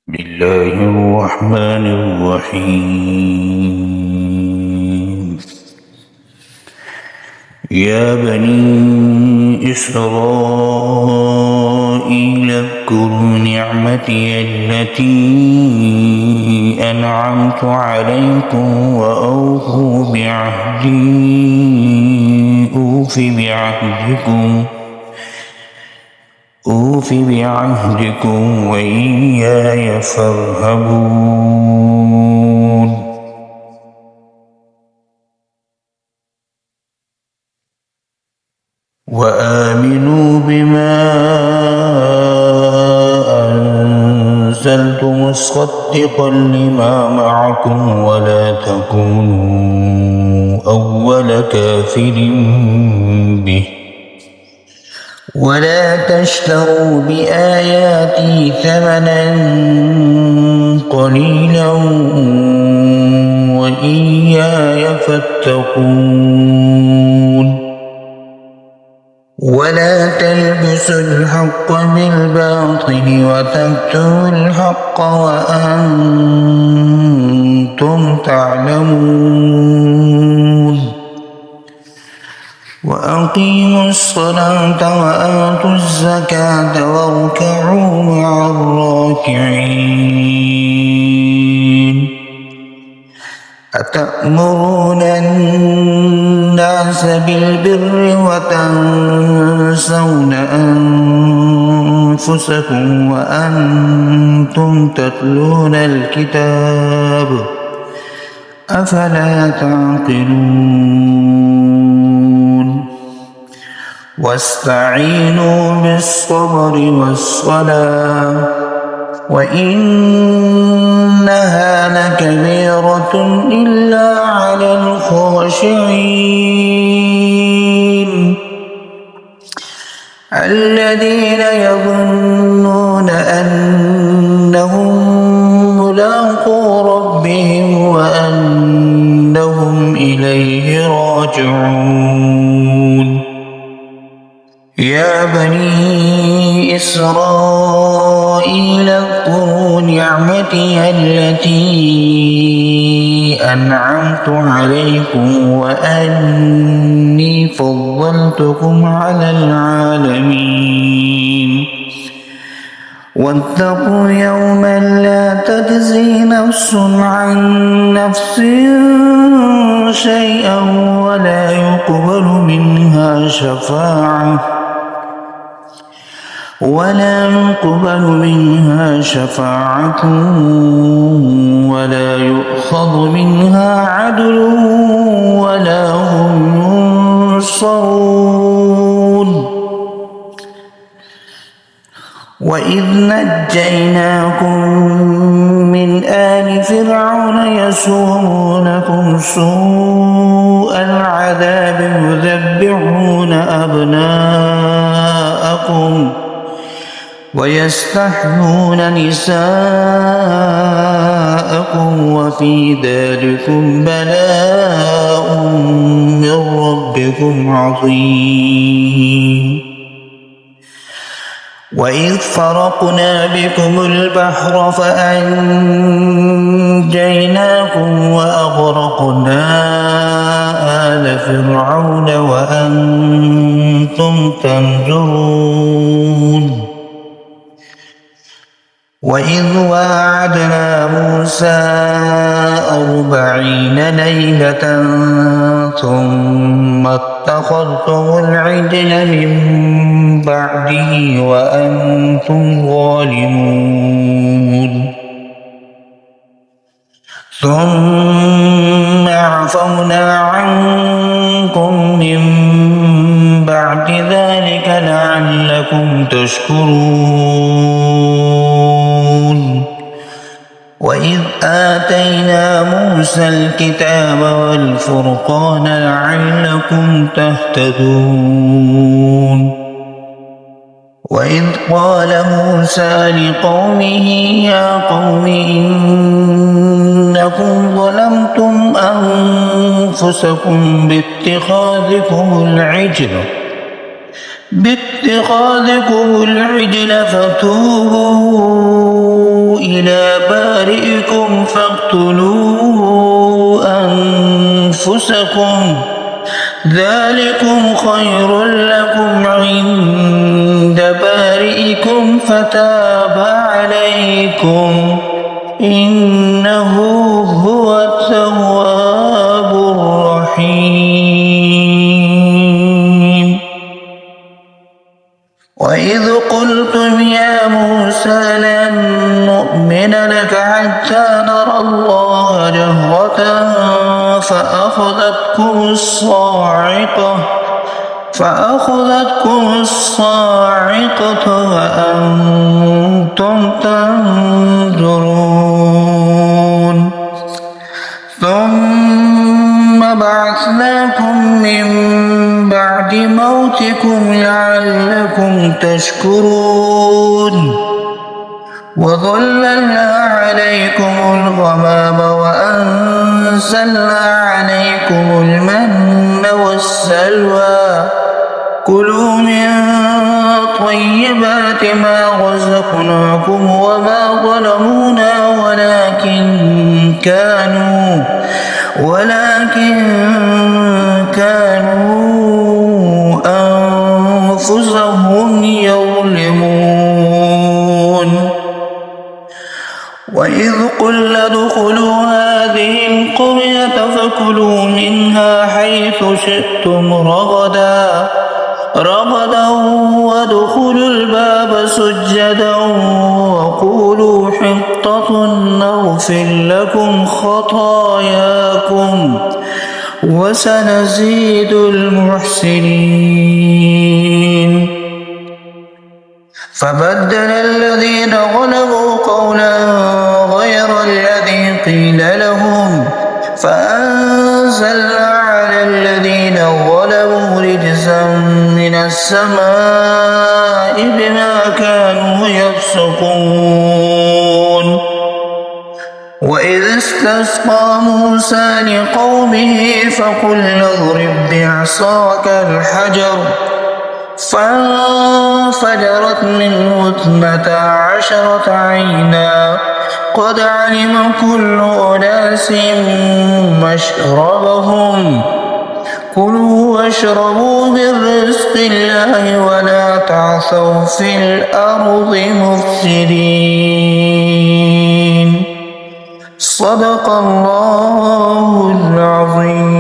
الله الرحمن الرحيم. يا بني إسرائيل اذكروا نعمتي التي أنعمت عليكم وأوفوا بعهدي أوف بعهدكم وإياي فارهبون. وآمنوا بما أنزلت مصدقا لما معكم ولا تكونوا أول كافر به ولا تشتروا بآياتي ثمنا قليلا وإياي فاتقون. ولا تلبسوا الحق بالباطل وتكتموا الحق وأنتم تعلمون. وأقيموا الصلاة وآتوا الزكاة واركعوا مع الراكعين. أتأمرون الناس بالبر وتنسون أنفسكم وأنتم تتلون الكتاب أفلا تعقلون. واستعينوا بالصبر والصلاة وإنها لكبيرة إلا على الخاشعين الذين يظنون أنهم ملاقو ربهم وأنهم إليه راجعون. يا بني إسرائيل اذكروا نعمتي التي أنعمت عليكم وأني فضلتكم على العالمين. واتقوا يوما لا تجزي نفس عن نفس شيئا ولا يقبل منها شفاعة ولا يؤخذ منها عدل ولا هم ينصرون. وإذ نجيناكم من آل فرعون يسومونكم سوء العذاب يذبحون أبناءكم ويستحيون نساءكم وفي ذلكم بلاء من ربكم عظيم. وإذ فرقنا بكم البحر فأنجيناكم وأغرقنا آل فرعون وأنتم تنظرون. وإذ واعدنا موسى 40 ليلة ثم اتخذتم العجل من بعده وأنتم ظالمون. ثم عفونا عنكم من بعد ذلك لعلكم تشكرون. وإذ آتينا موسى الكتاب والفرقان لعلكم تهتدون. وإذ قال موسى لقومه يا قوم إنكم ظلمتم أنفسكم باتخاذكم العجل فتوبوا إلى بارئكم فاقتلوا أنفسكم ذلكم خير لكم عند بارئكم فتاب عليكم إنه هو التواب الرحيم. وإذ قلتم يا موسى لن نؤمن لك حتى نرى الله جهرة فأخذتكم الصاعقة وأنتم تنظرون ثم بعثناكم من بعد موتكم لعلكم تشكرون وظللنا عليكم الغمام وأنزلنا عليكم المن والسلوى كلوا من طيبات ما رزقناكم وما ظلمونا ولكن كانوا أنفسهم يظلمون. وإذ قلنا ادخلوا هذه القرية فكلوا منها حيث شئتم رغدا وادخلوا الباب سجدا وقولوا حطة نغفر لكم خطاياكم وسنزيد المحسنين. فبدل الذين ظلموا قولا غير الذي قيل لهم فأنزلنا على الذين ظلموا رجزا من السماء بما كانوا يفسقون. وإذ استسقى موسى لقومه فقلنا اضرب بعصاك الحجر فانفجرت منه 12 عينا قد علم كل أناس مشربهم كلوا واشربوا من رزق الله ولا تعثوا في الأرض مفسدين. صدق الله العظيم.